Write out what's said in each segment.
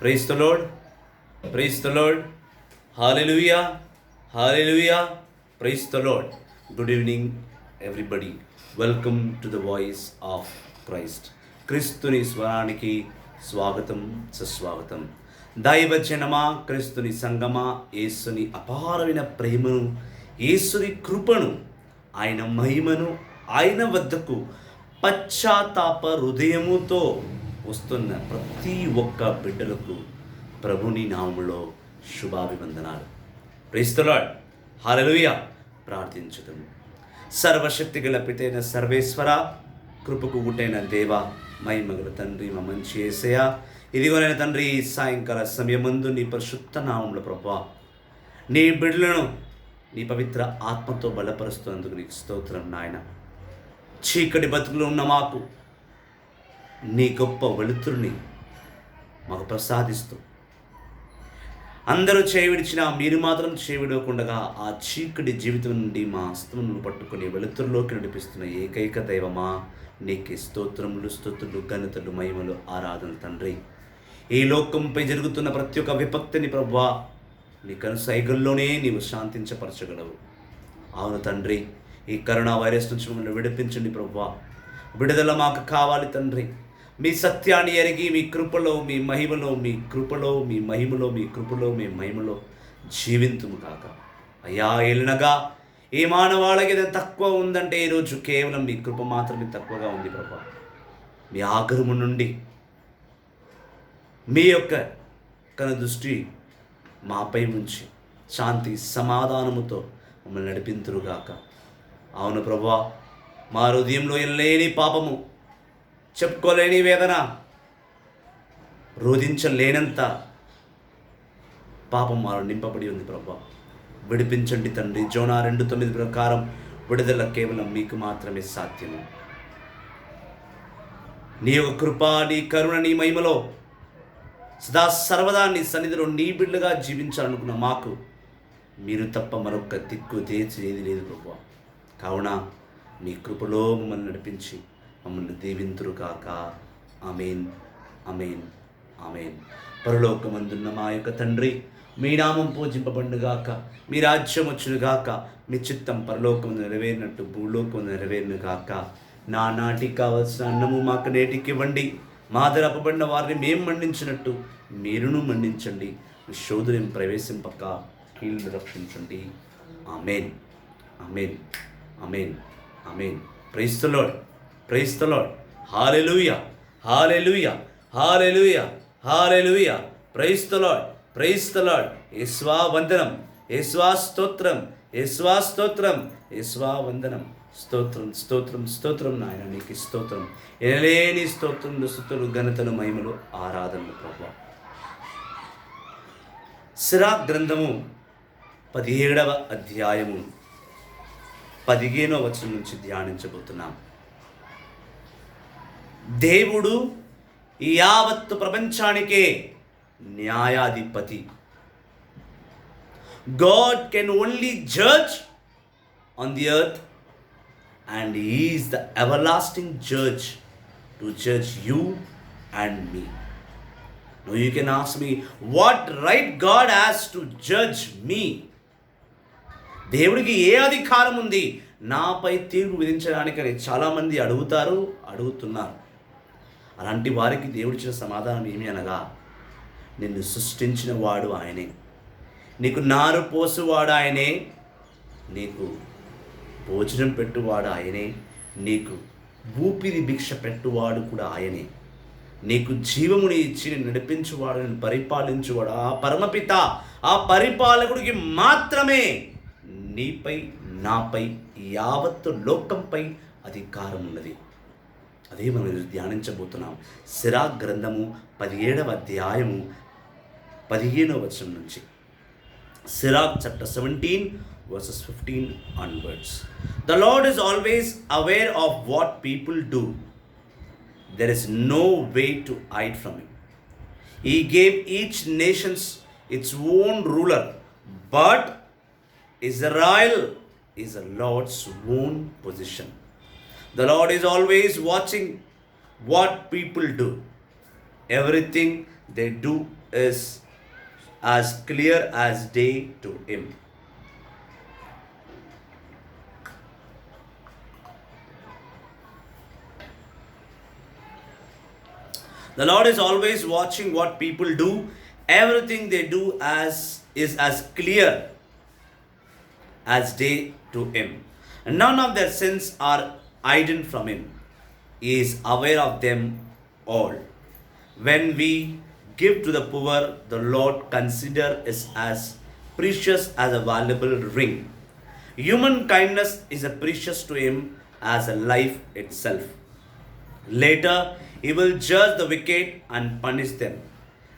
Praise the Lord, praise the Lord, hallelujah, hallelujah, praise the Lord. Good evening everybody, welcome to the voice of Christ. క్రీస్తుని స్వరానికి స్వాగతం, సుస్వాగతం. దైవజనమా, క్రీస్తుని సంగమా, యేసుని అపారమైన ప్రేమను, యేసుని కృపను, ఆయన మహిమను, ఆయన వద్దకు పశ్చాత్తాప హృదయముతో వస్తున్న ప్రతి ఒక్క బిడ్డలకు ప్రభుని నామములో శుభాభివందనాలు. ప్రైజ్ ది లార్డ్, హల్లెలూయా. ప్రార్థించుదాము. సర్వశక్తి గల పితైన సర్వేశ్వర, కృపకు గుట్టైన దేవ, మహిమగల తండ్రి, మా మంచి యేసయ్య, ఇదిగోనైన తండ్రి, ఈ సాయంకాల సమయమందు నీ పరిశుద్ధ నామములో ప్రభువా, నీ బిడ్డలను నీ పవిత్ర ఆత్మతో బలపరుస్తున్నందుకు నీకు స్తోత్రం నాయన. చీకటి బతుకులు ఉన్న మాకు నీ గొప్ప వెలుతురుని మాకు ప్రసాదిస్తూ, అందరూ చేయవిడిచినా మీరు మాత్రం చేయవిడకుండగా ఆ చీకటి జీవితం నుండి మా హస్తములను పట్టుకుని వెలుతురులోకి నడిపిస్తున్న ఏకైక దైవమా, నీకు స్తోత్రములు, స్తుతులు, ఘనతలు, మహిమలు, ఆరాధన తండ్రి. ఈ లోకంపై జరుగుతున్న ప్రతి ఒక్క విపత్తిని ప్రభువా, నీ కనుసైగల్లోనే నీవు శాంతించపరచగలవు. అవును తండ్రి, ఈ కరోనా వైరస్ నుంచి మమ్మల్ని విడిపించండి ప్రభువా. విడుదల మాకు కావాలి తండ్రి. మీ సత్యాన్ని ఎరిగి మీ కృపలో, మీ మహిమలో, మీ కృపలో, మీ మహిమలో, మీ కృపలో, మీ మహిమలో జీవింతుము కాక. అయ్యా, ఏలినగా ఏ మానవాళికి ఏదైనా తక్కువ ఉందంటే ఈరోజు కేవలం మీ కృప మాత్రమే తక్కువగా ఉంది ప్రభా. మీ ఆగ్రహము నుండి మీ యొక్క దృష్టి మాపై ఉంచి శాంతి సమాధానముతో మమ్మల్ని నడిపింతురుగాక. అవును ప్రభువా, మా హృదయంలో ఎనలేని పాపము, చెప్పుకోలేని వేదన, రోధించలేనంత పాపం మాలో నింపబడి ఉంది ప్రభువా. విడిపించండి తండ్రి. జోనా 2:9 ప్రకారం విడుదల కేవలం మీకు మాత్రమే సాధ్యము. నీ యొక్క కృప, నీ కరుణ, నీ మహిమలో సదా సర్వదా నీ సన్నిధిలో నీ బిడ్డగా జీవించాలనుకున్న మాకు మీరు తప్ప మరొక దిక్కు ఏది లేదు ప్రభువా. కావున మీ కృపలో మమ్మల్ని నడిపించి మమ్మల్ని దీవింతురు కాక. ఆమేన్, ఆమేన్, ఆమేన్. పరలోకమందున్న మా యొక్క తండ్రి, మీ నామం పూజింపబడుగాక, మీ రాజ్యం వచ్చునుగాక, మీ చిత్తం పరలోకం నెరవేరినట్టు భూలోకం నెరవేరును గాక. నా నాటికి కావలసిన అన్నము మాకు నేటికి ఇవ్వండి. మా అపబడిన వారిని మేము మండించినట్టు మీరును మండించండి. మీ శోధుని ప్రవేశింపక కీళ్ళను రక్షించండి. Amen, amen, amen, amen. Praise the lord, praise the lord, hallelujah, hallelujah, hallelujah, hallelujah. Praise the lord, praise the lord. యేసువా వందనం, యేసువా స్తోత్రం, యేసువా స్తోత్రం, యేసువా వందనం. స్తోత్రం, స్తోత్రం, స్తోత్రం నాయన, నీకు స్తోత్రం. ఎనలేని స్తోత్రములు, స్తుతులు, ఘనతలు, మహిమలు, ఆరాధనలు ప్రభువా. సిరాక్ గ్రంథము 17వ అధ్యాయము 15వ వచనం నుంచి ధ్యానించబోతున్నాం. దేవుడు ఈ యావత్తు ప్రపంచానికే న్యాయాధిపతి. God can only judge on the earth, and He is the everlasting judge to judge you and me. Now you can ask me, what right God has to judge me? దేవుడికి ఏ అధికారం ఉంది నాపై తీర్పు విధించడానికి అని చాలామంది అడుగుతున్నారు. అలాంటి వారికి దేవుడిచ్చిన సమాధానం ఏమి అనగా, నిన్ను సృష్టించిన వాడు ఆయనే, నీకు నారు పోసువాడు ఆయనే, నీకు భోజనం పెట్టువాడు ఆయనే, నీకు ఊపిరి భిక్ష పెట్టువాడు కూడా ఆయనే, నీకు జీవముని ఇచ్చి నడిపించువాడు, నేను పరిపాలించువాడు ఆ పరమపిత, ఆ పరిపాలకుడికి మాత్రమే నీపై, నాపై, యావత్తు లోకంపై అధికారం ఉన్నది. అదే మనం ధ్యానించబోతున్నాం. సిరాక్ గ్రంథము 17వ అధ్యాయము 15వ వచనం నుంచి. Sirach chapter 17 verses 15 onwards. The Lord is always aware of what people do. There is no way to hide from Him. He gave each nation its own ruler, but Israel is the Lord's own possession. The Lord is always watching what people do. Everything they do is as clear as day to him. The Lord is always watching what people do. Everything they do is as clear as day to him. And none of their sins are hidden from him. He is aware of them all. When we give to the poor, the Lord considers us as precious as a valuable ring. Human kindness is as precious to him as a life itself. Later, he will judge the wicked and punish them.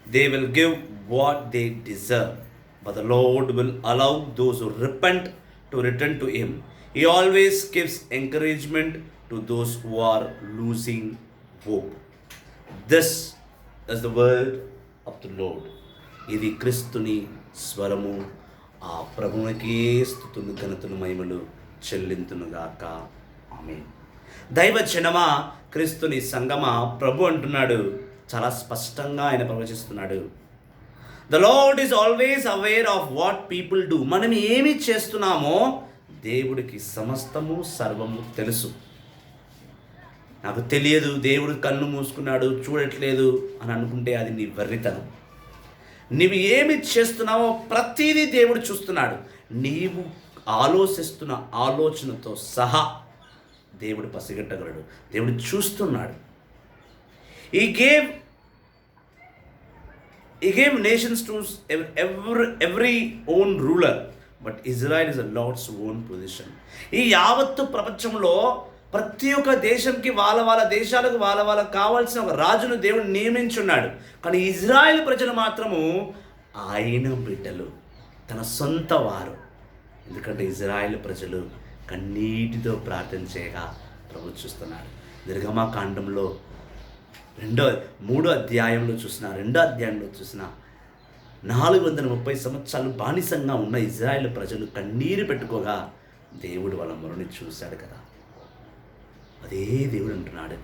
They will give what they deserve, but the Lord will allow those who repent to return to him. He always gives encouragement to those who are losing hope. This is the word of the Lord. ఇది క్రీస్తుని స్వరము. ఆ ప్రభువునికి స్తుతులు ఘనతలు మహిమలు చెల్లింతునుగాక. ఆమేన్. దైవ జనమా, క్రీస్తుని సంగమా, ప్రభు అంటున్నాడు, చాలా స్పష్టంగా ఆయన ప్రవచిస్తున్నాడు. The lord is always aware of what people do. మనం ఏమి చేస్తున్నామో దేవుడికి సమస్తము సర్వము తెలుసు. నాకు తెలియదు, దేవుడు కన్ను మూసుకున్నాడు చూడట్లేదు అని అనుకుంటే అది నీ వెర్రితనం. నీవు ఏమి చేస్తున్నావో ప్రతిదీ దేవుడు చూస్తున్నాడు. నీవు ఆలోచిస్తున్న ఆలోచనతో సహా దేవుడు పసిగట్టగలడు. దేవుడు చూస్తున్నాడు. He gave nations to every own ruler, but Israel is the Lord's own position. ఈ యావత్తు ప్రపంచంలో ప్రతి ఒక్క దేశంకి వాళ్ళ దేశాలకు వాళ్ళకు కావాల్సిన ఒక రాజును దేవుడు నియమించున్నాడు. కానీ ఇజ్రాయెల్ ప్రజలు మాత్రము ఆయన బిడ్డలు, తన సొంత వారు. ఎందుకంటే ఇజ్రాయెల్ ప్రజలు కన్నీటితో ప్రార్థన చేయగా ప్రభు చూస్తున్నాడు. నిర్గమకాండంలో 3వ అధ్యాయంలో చూసిన 430 సంవత్సరాలు బానిసంగా ఉన్న ఇజ్రాయెల్ ప్రజలు కన్నీరు పెట్టుకోగా దేవుడు వాళ్ళ మొరని చూశాడు కదా. అదే దేవుడు అంటున్నాడు,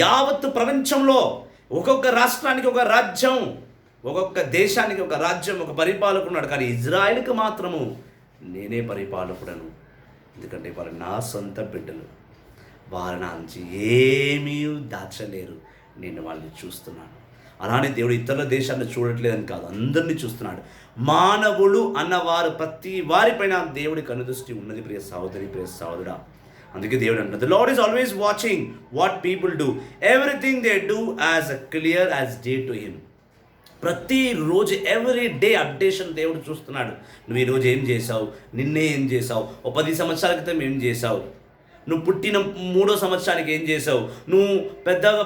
యావత్తు ప్రపంచంలో ఒక్కొక్క రాష్ట్రానికి ఒక రాజ్యం, ఒక్కొక్క దేశానికి ఒక రాజ్యం, ఒక పరిపాలకున్నాడు. కానీ ఇజ్రాయెల్కి మాత్రము నేనే పరిపాలకుడను. ఎందుకంటే వారు నా సొంత బిడ్డలు. వారి నుంచి ఏమీ దాచలేరు. నేను వాళ్ళని చూస్తున్నాను. అలానే దేవుడు ఇతర దేశాన్ని చూడట్లేదని కాదు, అందరినీ చూస్తున్నాడు. మానవులు అన్నవారు ప్రతి వారిపైన దేవుడి కనుదృష్టి ఉన్నది. ప్రియ సహోదరి, ప్రియ సహోదరుడా, అందుకే దేవుడు అంటాడు, the lord is always watching what people do. Everything they do as clear as day to him. ప్రతిరోజు ఎవ్రీ డే అప్డేషన్ దేవుడు చూస్తున్నాడు. నువ్వు ఈరోజు ఏం చేసావు, నిన్నే ఏం చేసావు, 10 సంవత్సరాల క్రితం ఏం చేసావు, నువ్వు పుట్టిన 3వ సంవత్సరానికి ఏం చేసావు, నువ్వు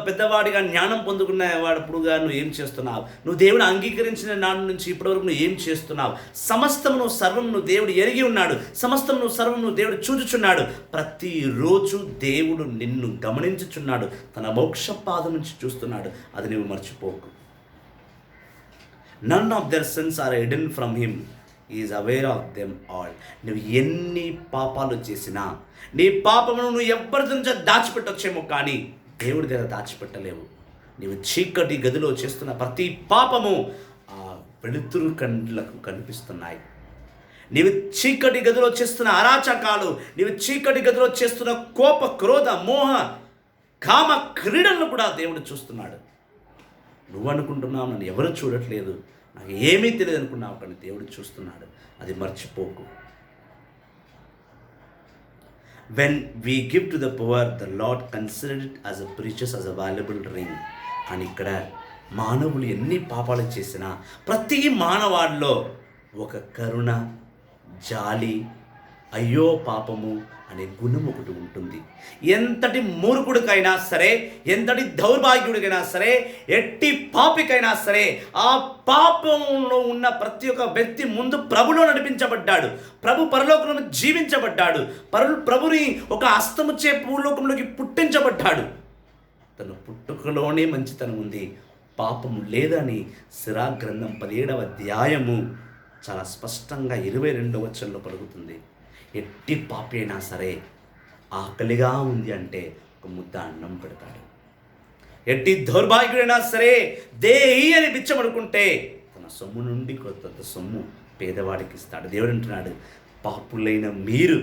పెద్దవాడిగా జ్ఞానం పొందుకున్న వాడప్పుడుగా నువ్వు ఏం చేస్తున్నావు, నువ్వు దేవుడు అంగీకరించిన నాడు నుంచి ఇప్పటివరకు నువ్వు ఏం చేస్తున్నావు. సమస్తము నువ్వు సర్వం నువ్వు దేవుడు ఎరిగి ఉన్నాడు. సమస్తం నువ్వు సర్వం నువ్వు దేవుడు చూచుచున్నాడు. ప్రతిరోజు దేవుడు నిన్ను గమనించుచున్నాడు. తన మోక్ష పాదం నుంచి చూస్తున్నాడు. అది నువ్వు మర్చిపోకు. None of their sins are hidden from him. He is aware of them all. నువ్వు ఎన్ని పాపాలు చేసినా నీ పాపమును నువ్వు ఎవరి నుంచి దాచిపెట్టొచ్చేమో, కానీ దేవుడి దగ్గర దాచిపెట్టలేవు. నీవు చీకటి గదిలో చేస్తున్న ప్రతి పాపము ఆ వెలుతురు కండ్లకు కనిపిస్తున్నాయి. నీవు చీకటి గదిలో చేస్తున్న అరాచకాలు, నీవు చీకటి గదిలో చేస్తున్న కోప, క్రోధ, మోహ, కామ క్రీడలను కూడా దేవుడు చూస్తున్నాడు. నువ్వు అనుకుంటున్నావు నన్ను ఎవరు చూడట్లేదు, నాకు ఏమీ తెలియదు అనుకున్నావు, కానీ దేవుడు చూస్తున్నాడు. అది మర్చిపోకు. When we give to the poor, the lord considered it as a precious, as a valuable ring. కానీ ఇక్కడ మానవులు ఎన్ని పాపాలు చేసినా ప్రతి మానవాడిలో ఒక కరుణ, జాలి, అయ్యో పాపము అనే గుణం ఒకటి ఉంటుంది. ఎంతటి మూర్ఖుడికైనా సరే, ఎంతటి దౌర్భాగ్యుడికైనా సరే, ఎట్టి పాపికైనా సరే, ఆ పాపంలో ఉన్న ప్రతి ఒక్క వ్యక్తి ముందు ప్రభులో నడిపించబడ్డాడు. ప్రభు పరలోకంలో జీవించబడ్డాడు. ప్రభుని ఒక హస్తముచ్చే భూలోకంలోకి పుట్టించబడ్డాడు. తన పుట్టుకలోనే మంచితనం ఉంది, పాపము లేదని సిరా గ్రంథం 17వ అధ్యాయము చాలా స్పష్టంగా 22వ వచనంలో పలుకుతుంది. ఎట్టి పాపి అయినా సరే ఆకలిగా ఉంది అంటే ఒక ముద్ద అన్నం పెడతాడు. ఎట్టి దౌర్భాగ్యుడైనా సరే దేహి అని తీర్చబడుకుంటే తన సొమ్ము నుండి కొంత సొమ్ము పేదవాడికి ఇస్తాడు. దేవుడు అంటున్నాడు, పాపులైన మీరు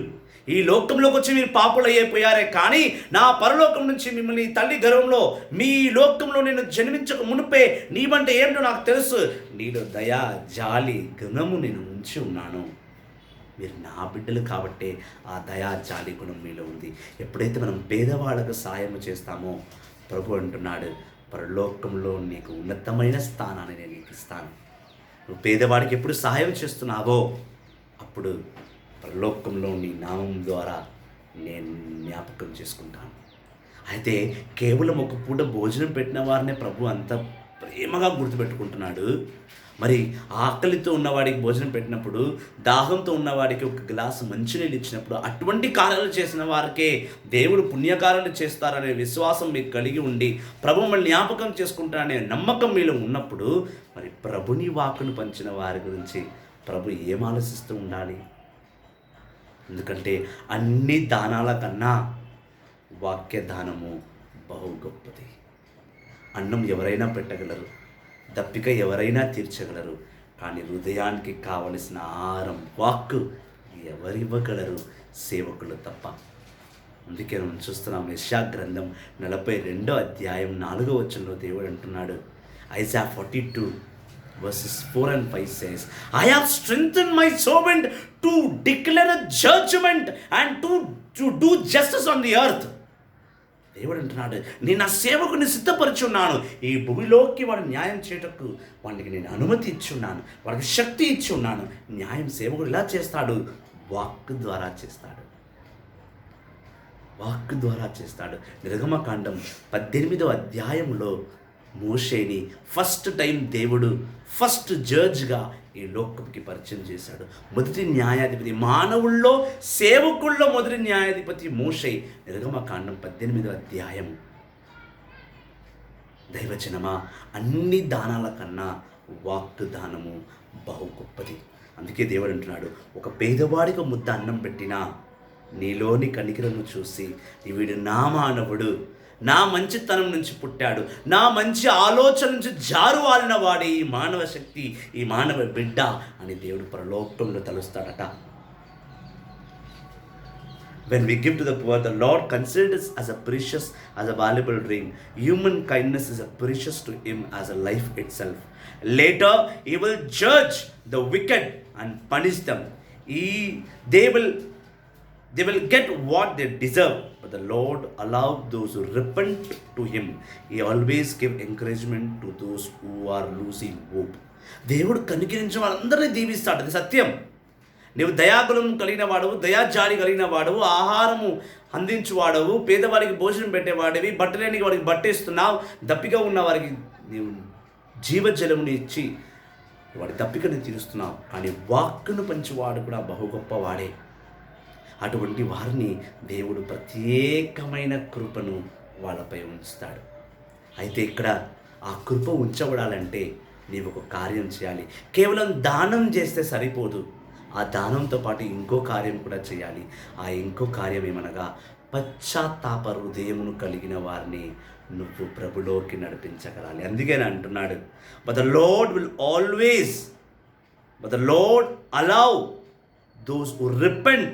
ఈ లోకంలోకి వచ్చి మీరు పాపులు అయిపోయారే, కానీ నా పరలోకం నుంచి మిమ్మల్ని తల్లి గర్భంలో మీ లోకంలో నేను జన్మించక మునిపే నీవంటే ఏమిటో నాకు తెలుసు, నీలో దయా జాలి గుణము నేను ఉంచి ఉన్నాను. మీరు నా బిడ్డలు కాబట్టే ఆ దయా జాలి గుణం మీలో ఉంది. ఎప్పుడైతే మనం పేదవాళ్ళకు సహాయం చేస్తామో ప్రభు అంటున్నాడు, పరలోకంలో నీకు ఉన్నతమైన స్థానాన్ని నేను నీకు ఇస్తాను. నువ్వు పేదవాడికి ఎప్పుడు సహాయం చేస్తున్నావో అప్పుడు పరలోకంలో నీ నామం ద్వారా నేను జ్ఞాపకం చేసుకుంటాను. అయితే కేవలం ఒక పూట భోజనం పెట్టిన వారినే ప్రభు అంత ప్రేమగా గుర్తుపెట్టుకుంటున్నాడు. మరి ఆకలితో ఉన్నవాడికి భోజనం పెట్టినప్పుడు, దాహంతో ఉన్నవాడికి ఒక గ్లాసు మంచినీళ్ళు ఇచ్చినప్పుడు, అటువంటి కార్యాలు చేసిన వారికే దేవుడు పుణ్యకార్యాలు చేస్తారనే విశ్వాసం మీకు కలిగి ఉండి ప్రభు మళ్ళీ జ్ఞాపకం చేసుకుంటారనే నమ్మకం మీలో ఉన్నప్పుడు, మరి ప్రభుని వాక్కును పంచిన వారి గురించి ప్రభు ఏం ఆలోచిస్తూ ఉండాలి? ఎందుకంటే అన్ని దానాల కన్నా వాక్య దానము బహు గొప్పది. అన్నం ఎవరైనా పెట్టగలరు, దప్పిక ఎవరైనా తీర్చగలరు, కానీ హృదయానికి కావలసిన ఆహారం వాక్కు ఎవరివ్వగలరు? సేవకులు తప్ప. అందుకే మనం చూస్తున్నాం యెషయా గ్రంథం 42వ అధ్యాయం 4వ వచనంలో దేవుడు అంటున్నాడు, Isaiah 42 verses 4 and 5 says, I have strengthened my servant to declare a judgment and to do justice on the earth. దేవుడు అంటున్నాడు, నేను నా సేవకుని సిద్ధపరిచి ఉన్నాను, ఈ భూమిలోకి వాడు న్యాయం చేయటకు వాడికి నేను అనుమతి ఇచ్చి ఉన్నాను, వాడికి శక్తి ఇచ్చి ఉన్నాను. న్యాయం సేవకుడు ఇలా చేస్తాడు, వాక్ ద్వారా చేస్తాడు. వాక్ ద్వారా చేస్తాడు. నిర్గమకాండం 18వ అధ్యాయంలో మోషేని ఫస్ట్ టైం దేవుడు ఫస్ట్ జడ్జ్గా ఈ లోకంకి పరిచయం చేశాడు. మొదటి న్యాయాధిపతి, మానవుల్లో సేవకుల్లో మొదటి న్యాయాధిపతి మోషే. నిర్గమకాండం 18వ అధ్యాయం. దైవజనమా, అన్ని దానాల కన్నా వాక్ దానము బహు గొప్పది. అందుకే దేవుడు అంటున్నాడు, ఒక పేదవాడికి ముద్ద అన్నం పెట్టినా నీలోని కనికరము చూసి వీడు నా మానవుడు, నా మంచితనం నుంచి పుట్టాడు, నా మంచి ఆలోచన నుంచి జారువాలిన వాడి ఈ మానవ శక్తి, ఈ మానవ బిడ్డ అని దేవుడు పరలోకంలో తలుస్తాడట. When we give to the poor, the Lord considers as a precious, as a valuable ring. Human kindness is as precious to him as a life itself. Later, he will judge the wicked and punish them. They will get what they deserve, but the Lord allows those who repent to him. He always gives encouragement to those who are losing hope. దేవుడు కనికరించిన వాళ్ళందరినీ దీవిస్తాడు. అది సత్యం. నీవు దయాగుణం కలిగిన వాడవు, దయాజాలి కలిగిన వాడవు, ఆహారము అందించువాడవు, పేదవాడికి భోజనం పెట్టేవాడివి, బట్టలేనికి వాడికి బట్టేస్తున్నావు, దప్పిక ఉన్న వారికి నీవు జీవజలముని ఇచ్చి వాడి దప్పికని తీరుస్తున్నావు. కానీ వాక్కును పంచివాడు కూడా బహు గొప్పవాడే. అటువంటి వారిని దేవుడు ప్రత్యేకమైన కృపను వాళ్ళపై ఉంచుతాడు. అయితే ఇక్కడ ఆ కృప ఉంచబడాలంటే నీవు ఒక కార్యం చేయాలి. కేవలం దానం చేస్తే సరిపోదు, ఆ దానంతో పాటు ఇంకో కార్యం కూడా చేయాలి. ఆ ఇంకో కార్యం ఏమనగా పశ్చాత్తాప హృదయమును కలిగిన వారిని నువ్వు ప్రభులోకి నడిపించగలాలి. అందుకే అంటున్నాడు, but the lord allow those who repent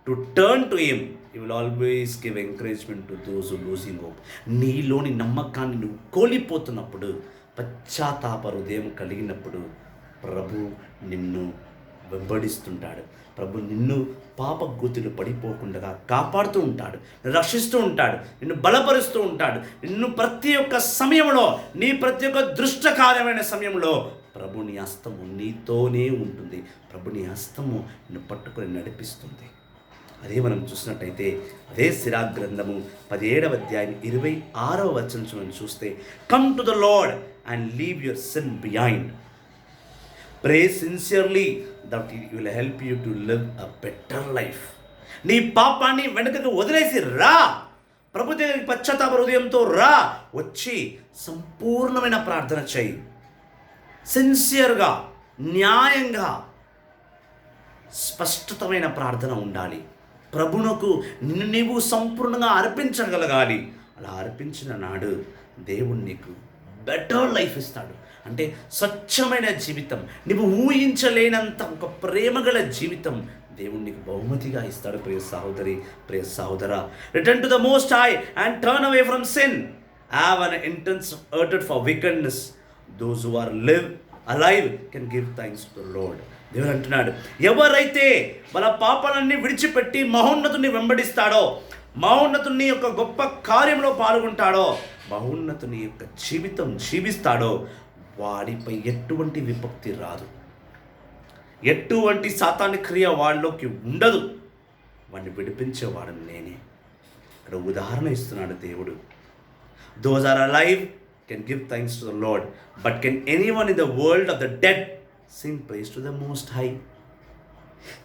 to turn to him. He will always give encouragement to those who losing hope. నీలోని నమ్మకాన్ని నువ్వు కోల్పోతున్నప్పుడు, పశ్చాత్తాప హృదయం కలిగినప్పుడు ప్రభు నిన్ను వెంబడిస్తుంటాడు. ప్రభు నిన్ను పాప గోతిలో పడిపోకుండా కాపాడుతూ ఉంటాడు, రక్షిస్తూ ఉంటాడు, నిన్ను బలపరుస్తూ ఉంటాడు. నిన్ను ప్రతి ఒక్క సమయంలో, నీ ప్రతి ఒక్క దృష్టకార్యమైన సమయంలో ప్రభు నీ హస్తము నీతోనే ఉంటుంది. ప్రభు నీ హస్తము నిన్ను పట్టుకొని నడిపిస్తుంది. అదే మనం చూసినట్టయితే అదే సిరాక్ గ్రంథము 17వ అధ్యాయం 26వ వచనం మనం చూస్తే, come to the lord and leave your sin behind. Pray sincerely that He will help you to live a better life. నీ పాపాన్ని వెనుకకు వదిలేసి రా, ప్రభు దగ్గరికి పశ్చాత్తాప హృదయంతో రా, వచ్చి సంపూర్ణమైన ప్రార్థన చేయి. సిన్సియర్గా, న్యాయంగా, స్పష్టతమైన ప్రార్థన ఉండాలి. ప్రభునకు నిన్ను నీవు సంపూర్ణంగా అర్పించగలగాలి. అలా అర్పించిన నాడు దేవుడు నీకు బెటర్ లైఫ్ ఇస్తాడు. అంటే స్వచ్ఛమైన జీవితం, నువ్వు ఊహించలేనంత ఒక ప్రేమగల జీవితం దేవుడు నీకు బహుమతిగా ఇస్తాడు. ప్రియ సహోదరి, ప్రియ సహోదరా, return to the most high and turn away from sin. Have an intense hearted for wickedness. Those who are alive can give thanks to the lord. దేవుడు అంటున్నాడు, ఎవరైతే వాళ్ళ పాపాలన్నీ విడిచిపెట్టి మహోన్నతుని వెంబడిస్తాడో, మహోన్నతుని యొక్క గొప్ప కార్యంలో పాల్గొంటాడో, మహోన్నతుని యొక్క జీవితం జీవిస్తాడో, వాడిపై ఎటువంటి విపత్తి రాదు, ఎటువంటి సాతాను క్రియ వాళ్ళలోకి ఉండదు. వాడిని విడిపించేవాడు నేనే. ఇక్కడ ఉదాహరణ ఇస్తున్నాడు దేవుడు. Those are alive can give thanks to the Lord, but can anyone in the world of the dead sing praise to the most High.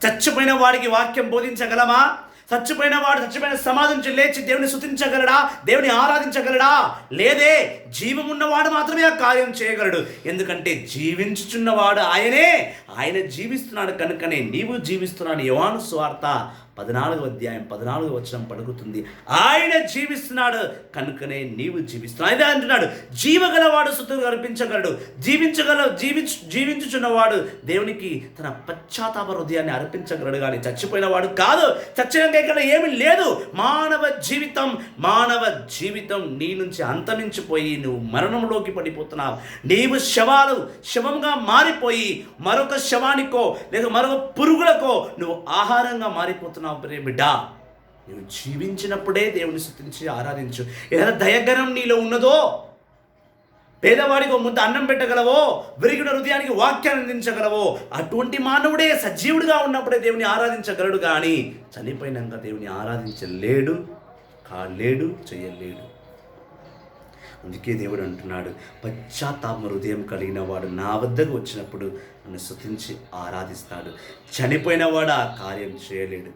చచ్చిపోయిన వాడికి వాక్యం బోధించగలమా? చచ్చిపోయిన సమాధి నుంచి లేచి దేవుని స్తుతించగలడా? దేవుని ఆరాధించగలడా? లేదే. జీవమున్నవాడు మాత్రమే ఆ కార్యం చేయగలడు. ఎందుకంటే జీవించుచున్నవాడు ఆయనే. ఆయన జీవిస్తున్నాడు కనుకనే నీవు జీవిస్తున్నాడు. యోహాను సువార్త 14 పలుకుతుంది, ఆయన జీవిస్తున్నాడు కనుకనే నీవు జీవిస్తున్నావు. అదే అంటున్నాడు, జీవగలవాడు స్తుతులు అర్పించగలడు. జీవించుచున్నవాడు దేవునికి తన పశ్చాత్తాప హృదయాన్ని అర్పించగలడు, కానీ చచ్చిపోయిన వాడు కాదు. చచ్చినాక ఇక్కడ ఏమీ లేదు. మానవ జీవితం నీ నుంచి అంతమించిపోయి నువ్వు మరణంలోకి పడిపోతున్నావు. నీవు శవంగా మారిపోయి మరొక శవానికో లేక మరొక పురుగులకో నువ్వు ఆహారంగా మారిపోతున్నావు. బిడ్డ, నువ్వు జీవించినప్పుడే దేవుని స్తుతించి ఆరాధించు. ఏదైనా దయగనం నీలో ఉన్నదో, పేదవాడికి ఒక ముద్ద అన్నం పెట్టగలవో, విరిగిన హృదయానికి వాక్యాన్ని అందించగలవో, అటువంటి మానవుడే సజీవుడిగా ఉన్నప్పుడే దేవుని ఆరాధించగలడు. కానీ చనిపోయినాక దేవుని ఆరాధించలేడు, చేయలేడు. అందుకే దేవుడు అంటున్నాడు, పశ్చాత్తాప హృదయం కలిగిన వాడు నా వద్దకు వచ్చినప్పుడు నన్ను స్తుతించి ఆరాధిస్తాడు. చనిపోయిన వాడు ఆ కార్యం చేయలేడు.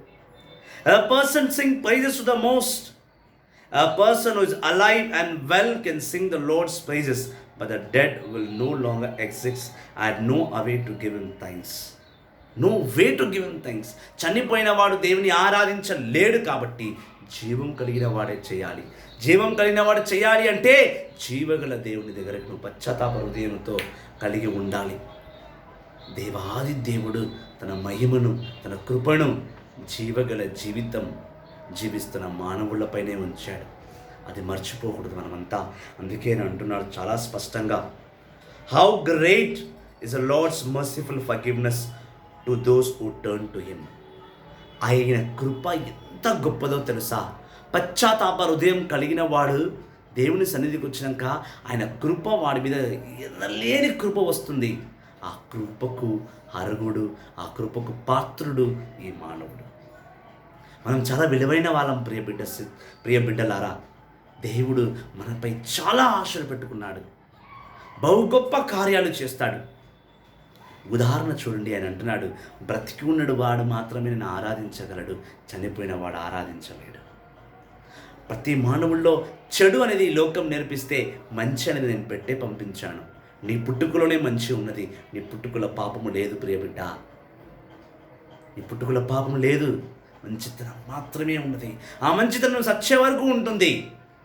A person sing praises to the most. A person who is alive and well can sing the Lord's praises, but the dead will no longer exist. I have no way to give him thanks. No way to give him thanks. చనిపోయిన వాడు దేవుని ఆరాధించలేడు కాబట్టి జీవం కలిగిన వాడే చేయాలి. జీవం కలిగిన వాడు చేయాలి అంటే జీవగల దేవుని దగ్గరకు నువ్వు పశ్చాత్తాప హృదయంతో కలిగి ఉండాలి. దేవాది దేవుడు తన మహిమను, తన కృపను జీవగల జీవితం జీవిస్తున్న మానవులపైనే ఉంచాడు. అది మర్చిపోకూడదు మనమంతా. అందుకే నేను అంటున్నాడు చాలా స్పష్టంగా, how great is the Lord's merciful forgiveness to those who turn to him. ఆయన కృప ఎంత గొప్పదో తెలుసా? పశ్చాత్తాప హృదయం కలిగిన వాడు దేవుని సన్నిధికి వచ్చినాక ఆయన కృప వాడి మీద ఎనలేని కృప వస్తుంది. ఆ కృపకు అర్హుడు, ఆ కృపకు పాత్రుడు ఈ మానవుడు. మనం చాలా విలువైన వాళ్ళం. ప్రియ బిడ్డలారా, దేవుడు మనపై చాలా ఆశలు పెట్టుకున్నాడు. బహు గొప్ప కార్యాలు చేస్తాడు. ఉదాహరణ చూడండి, ఆయన అంటున్నాడు, బ్రతికి ఉన్నడు వాడు మాత్రమే నేను ఆరాధించగలడు, చనిపోయిన వాడు ఆరాధించలేడు. ప్రతి మానవుల్లో చెడు అనేది ఈ లోకం నేర్పిస్తే మంచి అనేది నేను పెట్టే పంపించాను. నీ పుట్టుకలోనే మంచి ఉన్నది, నీ పుట్టుకల పాపము లేదు ప్రియ బిడ్డ. నీ పుట్టుకల పాపము లేదు, మంచితనం మాత్రమే ఉన్నది. ఆ మంచితనం సచ్చే వరకు ఉంటుంది.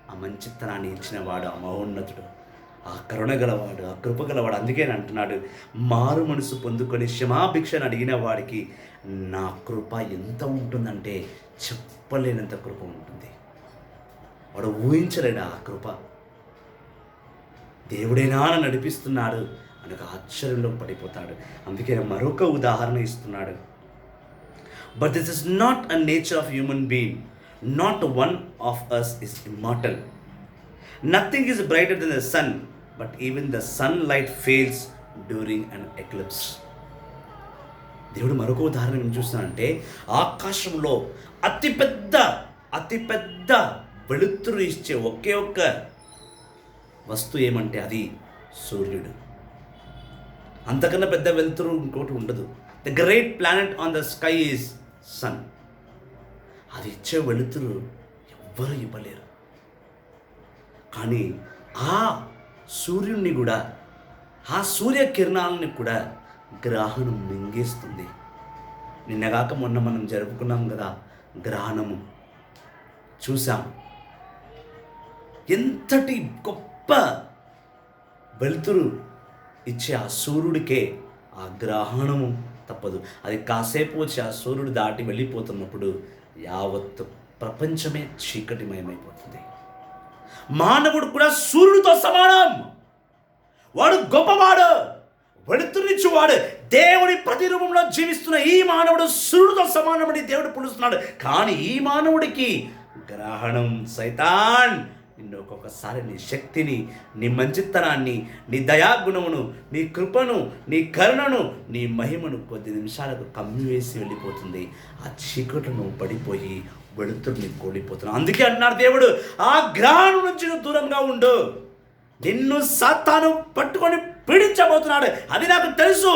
ఆ మంచితనాన్ని ఇచ్చిన వాడు ఆ మహోన్నతుడు, ఆ కరుణ గలవాడు, ఆ కృప గలవాడు. అందుకే అంటున్నాడు, మారు మనసు పొందుకొని క్షమాభిక్షను అడిగిన వాడికి నా కృప ఎంత ఉంటుందంటే చెప్పలేనంత కృప ఉంటుంది. వాడు ఊహించలేడు ఆ కృప. దేవుడేనా నడిపిస్తున్నాడు అని ఒక ఆశ్చర్యంలో పడిపోతాడు. అందుకే మరొక ఉదాహరణ ఇస్తున్నాడు. But this is not a nature of human being. Not one of us is immortal. Nothing is brighter than the sun, but even the sunlight fades during an eclipse. దేవుడు మరొక ఉదాహరణ ఏం చూస్తున్నాడంటే, ఆకాశంలో అతిపెద్ద వెలుతురు ఇచ్చే ఒకే ఒక్క వస్తువు ఏమంటే అది సూర్యుడు. అంతకన్నా పెద్ద వెలుతురు ఇంకోటి ఉండదు. The great planet on the sky is sun. అది ఇచ్చే వెలుతురు ఎవ్వరూ ఇవ్వలేరు. కానీ ఆ సూర్యుడిని కూడా, ఆ సూర్యకిరణాలని కూడా గ్రహణం మింగేస్తుంది. నిన్నగాక మొన్న మనం జరుపుకున్నాం కదా గ్రహణము, చూసాం. ఎంతటి గొప్ప వెలుతురు ఇచ్చే ఆ సూర్యుడికే ఆ గ్రహణము తప్పదు. అది కాసేపు వచ్చి ఆ సూర్యుడు దాటి వెళ్ళిపోతున్నప్పుడు యావత్తు ప్రపంచమే చీకటిమయమైపోతుంది. మానవుడు కూడా సూర్యుడితో సమానం. వాడు గొప్పవాడు, వెలుతురినిచ్చువాడు. దేవుని ప్రతిరూపంలో జీవిస్తున్న ఈ మానవుడు సూర్యుడితో సమానమని దేవుడు పిలుస్తున్నాడు. కానీ ఈ మానవుడికి గ్రహణం, సైతాన్ నిన్ను ఒక్కొక్కసారి నీ శక్తిని, నీ మంచితనాన్ని, నీ దయాగుణమును, నీ కృపను, నీ కరుణను, నీ మహిమను కొద్ది నిమిషాలకు కమ్మివేసి వెళ్ళిపోతుంది. ఆ చీకట్లను పడిపోయి వెలుతురుని కోల్పోతున్నావు. అందుకే అన్నాడు దేవుడు, ఆ గ్రహణం నుంచి నువ్వు దూరంగా ఉండు. నిన్ను సాతాను పట్టుకొని పీడించబోతున్నాడు, అది నాకు తెలుసు.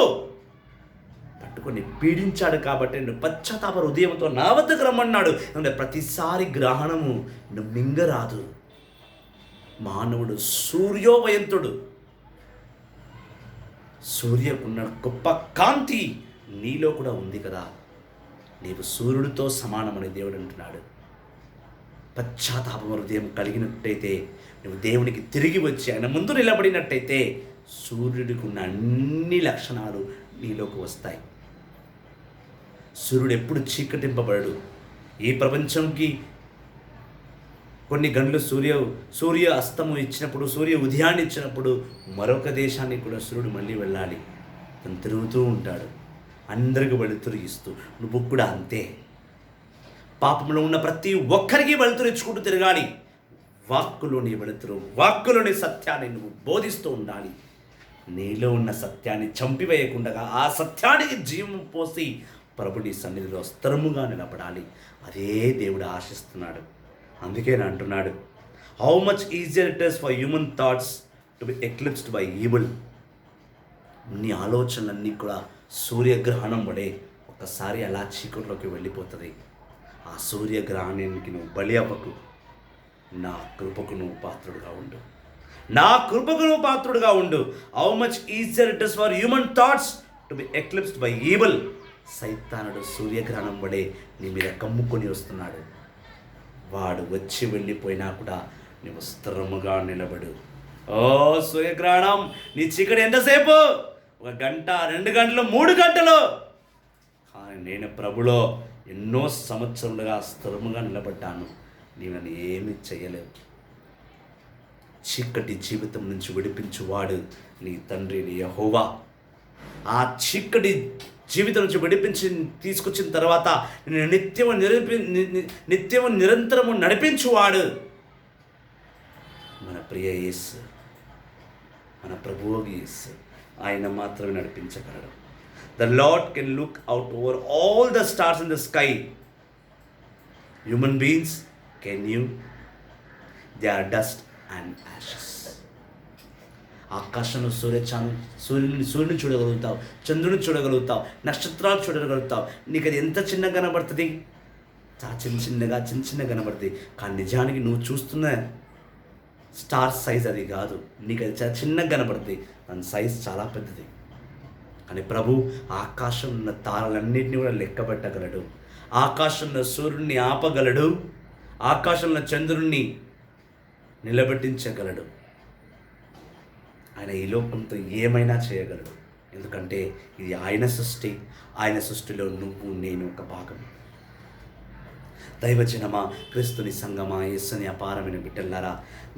పట్టుకొని పీడించాడు కాబట్టి నువ్వు పశ్చాత్తాప హృదయంతో నా వద్దకు రమ్మన్నాడు. అంటే ప్రతిసారి గ్రహణము నువ్వు మింగరాదు. మానవుడు సూర్యోదయంతుడు. సూర్యకున్న గొప్ప కాంతి నీలో కూడా ఉంది కదా. నీవు సూర్యుడితో సమానమని దేవుడు అంటున్నాడు. పశ్చాత్తాప హృదయం కలిగినట్టయితే, నువ్వు దేవునికి తిరిగి వచ్చి ఆయన ముందు నిలబడినట్టయితే సూర్యుడికి ఉన్న అన్ని లక్షణాలు నీలోకి వస్తాయి. సూర్యుడు ఎప్పుడు చీకటింపబడడు. ఈ ప్రపంచంకి కొన్ని గంటలు సూర్య అస్తము ఇచ్చినప్పుడు, సూర్య ఉదయాన్ని ఇచ్చినప్పుడు మరొక దేశానికి కూడా సూర్యుడు మళ్ళీ వెళ్ళాలి. తను తిరుగుతూ ఉంటాడు, అందరికి వెలుతురు ఇస్తూ. నువ్వు కూడా అంతే. పాపంలో ఉన్న ప్రతి ఒక్కరికి వెలుతురు ఇచ్చుకుంటూ తిరగాలి. వాక్కులోని వెలుతురు, వాక్కులోని సత్యాన్ని నువ్వు బోధిస్తూ ఉండాలి. నీలో ఉన్న సత్యాన్ని చంపివేయకుండా ఆ సత్యానికి జీవం పోసి ప్రభుని సన్నిధిలో స్థిరముగా నిలబడాలి. అదే దేవుడు ఆశిస్తున్నాడు. అందుకే నేను అంటున్నాడు, how much easier it is for human thoughts to be eclipsed by evil. నీ ఆలోచనలన్నీ కూడా సూర్యగ్రహణం పడే ఒక్కసారి అలా చీకట్లోకి వెళ్ళిపోతుంది. ఆ సూర్యగ్రహణానికి నువ్వు బలి అవ్వకు. నా కృపకు నువ్వు పాత్రుడుగా ఉండు. నా కృపకు నువ్వు పాత్రుడుగా ఉండు. How much easier it is for human thoughts to be eclipsed by evil. సైతానుడు సూర్యగ్రహణం పడే నీ మీద కమ్ముకొని వస్తున్నాడు. వాడు వచ్చి వెళ్ళిపోయినా కూడా నువ్వు స్థిరముగా నిలబడు. ఓ సూర్యగ్రహణం, నీ చీకటి ఎంతసేపు? 1 గంట, 2 గంటలు, 3 గంటలు. కానీ నేను ప్రభులో ఎన్నో సంవత్సరాలుగా స్థిరముగా నిలబడ్డాను. నీవు నన్ను ఏమీ చేయలేవు. చీకటి జీవితం నుంచి విడిపించువాడు నీ తండ్రి, నీ యెహోవా. ఆ చీకటి జీవితం నుంచి విడిపించి తీసుకొచ్చిన తర్వాత నేను నిత్యము నిరంతరము నడిపించువాడు మన ప్రియ యేసు, మన ప్రభువు యేసు. ఆయన మాత్రమే నడిపించగలడు. The Lord can look out over all the stars in the sky. Human beings can you? They are dust and ashes. ఆకాశంలో సూర్యుని చూడగలుగుతావు, చంద్రుని చూడగలుగుతావు, నక్షత్రాలు చూడగలుగుతావు. నీకు అది ఎంత చిన్నగా కనబడుతుంది? చాలా చిన్న కనబడుతుంది. కానీ నిజానికి నువ్వు చూస్తున్న స్టార్ సైజ్ అది కాదు. నీకు అది చాలా చిన్నగా కనబడుతుంది, దాని సైజ్ చాలా పెద్దది. కానీ ప్రభు ఆకాశంలో ఉన్న తారలన్నింటినీ కూడా లెక్కబెట్టగలడు. ఆకాశంలో సూర్యుడిని ఆపగలడు. ఆకాశంలో చంద్రుడిని నిలబెట్టించగలడు. ఆయన ఈ లోకంతో ఏమైనా చేయగలడు. ఎందుకంటే ఇది ఆయన సృష్టి. ఆయన సృష్టిలో నువ్వు నేను ఒక భాగం. దైవజనమా, క్రీస్తుని సంగమా, యేసుని అపారమైన బిడ్డలారా,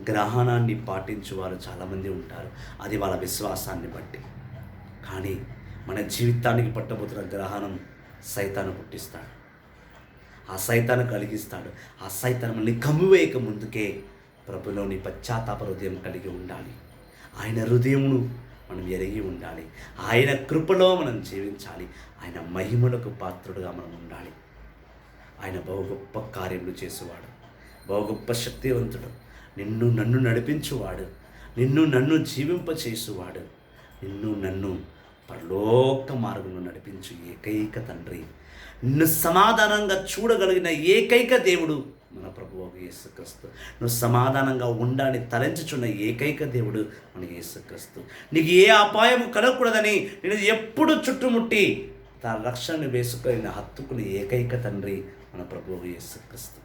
గ్రహణాన్ని పాటించు వారు చాలామంది ఉంటారు. అది వాళ్ళ విశ్వాసాన్ని బట్టి. కానీ మన జీవితానికి పట్టబోతున్న గ్రహణం సైతాను పుట్టిస్తాడు. ఆ సైతాను కలిగిస్తాడు. ఆ సైతాను మనల్ని కమ్మివేయక ముందుకే ప్రభులోని పశ్చాత్తాప హృదయం కలిగి ఉండాలి. ఆయన హృదయమును మనం ఎరిగి ఉండాలి. ఆయన కృపలో మనం జీవించాలి. ఆయన మహిమలకు పాత్రుడుగా మనం ఉండాలి. ఆయన బహు గొప్ప కార్యములు చేసేవాడు, బహు గొప్ప శక్తివంతుడు. నిన్ను నన్ను నడిపించువాడు, నిన్ను నన్ను జీవింపచేసేవాడు, నిన్ను నన్ను పరలోక మార్గంలో నడిపించు ఏకైక తండ్రి, నిన్ను సమాధానంగా చూడగలిగిన ఏకైక దేవుడు మన ప్రభువు యేసుక్రీస్తు. నువ్వు సమాధానంగా ఉండాలని తలంచుచున్న ఏకైక దేవుడు మన యేసుక్రీస్తు. నీకు ఏ అపాయం కలగకూడదని నేను ఎప్పుడు చుట్టుముట్టి తన రక్షణను వేసుకొని హత్తుకుని ఏకైక తండ్రి మన ప్రభువు యేసుక్రీస్తు.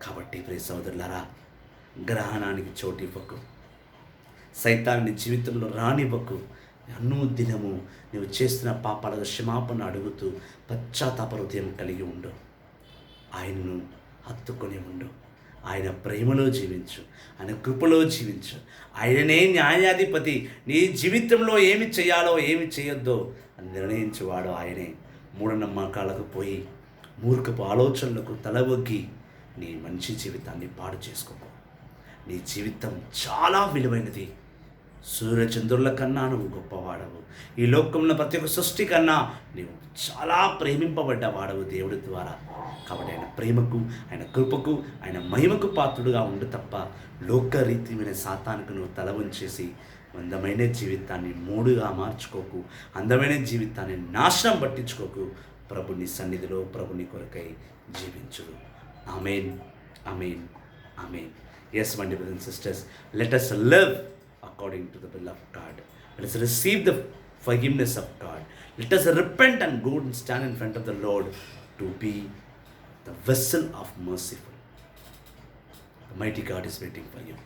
కాబట్టి ప్రియ సోదరులారా, గ్రహణానికి చోటు ఇవ్వకు. సైతాన్ని నీ జీవితంలో రానివ్వకు. అనుదినము నువ్వు చేస్తున్న పాపాలకు క్షమాపణ అడుగుతూ పశ్చాత్తాప హృదయం కలిగి ఉండు. ఆయనను హత్తుకొని ఉండు. ఆయన ప్రేమలో జీవించు, ఆయన కృపలో జీవించు. ఆయననే న్యాయాధిపతి. నీ జీవితంలో ఏమి చేయాలో ఏమి చేయొద్దో అని నిర్ణయించేవాడు ఆయనే. మూఢనమ్మకాలకు పోయి మూర్ఖపు ఆలోచనలకు తలవొగ్గి నీ మంచి జీవితాన్ని పాడు చేసుకోకు. నీ జీవితం చాలా విలువైనది. సూర్యచంద్రుల కన్నా నువ్వు గొప్పవాడవు. ఈ లోకంలో ప్రతి ఒక్క సృష్టి కన్నా నీవు చాలా ప్రేమింపబడ్డవాడవు దేవుడి ద్వారా. కాబట్టి ఆయన ప్రేమకు, ఆయన కృపకు, ఆయన మహిమకు పాత్రుడుగా ఉండు తప్ప లోకరీతిమైన సాతానికి నువ్వు తల వంచేసి అందమైన జీవితాన్ని మూడుగా మార్చుకోకు. అందమైన జీవితాన్ని నాశనం పట్టించుకోకు. ప్రభుని సన్నిధిలో ప్రభుని కొరకై జీవించు. ఆమేన్, amen, amen. Yes, my brothers and sisters, let us live according to the will of God. Let us receive the forgiveness of God. Let us repent and go and stand in front of the Lord to be the vessel of merciful. The mighty God is waiting for you.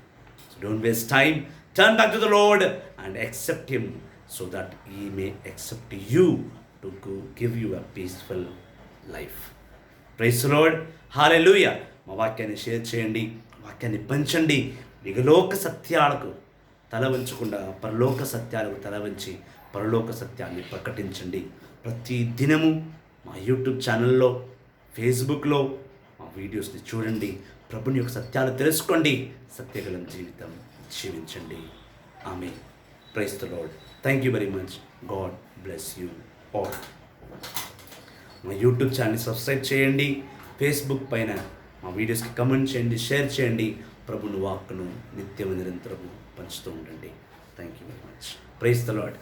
So don't waste time. Turn back to the Lord and accept Him so that He may accept you to give you a peaceful life. Praise the Lord. Hallelujah. మా వాక్యాన్ని share చేయండి, వాక్యాన్ని పంచండి. ఇహలోక సత్యాలకు తల వంచకుండా పరలోక సత్యాలకు తల వంచి పరలోక సత్యాన్ని ప్రకటించండి. ప్రతి దినము మా యూట్యూబ్ ఛానల్లో, ఫేస్బుక్లో మా వీడియోస్ని చూడండి. ప్రభుని యొక్క సత్యాలు తెలుసుకోండి. సత్యగల జీవితం జీవించండి. Amen. Praise the lord. Thank you very much. God bless you all. మా యూట్యూబ్ ఛానల్ని సబ్స్క్రైబ్ చేయండి. ఫేస్బుక్ పైన మా వీడియోస్కి కమెంట్ చేయండి, షేర్ చేయండి. ప్రభుని వాక్కును నిత్యము నిరంతరము పంచుతూ ఉండండి. Thank you very much. Praise the lord.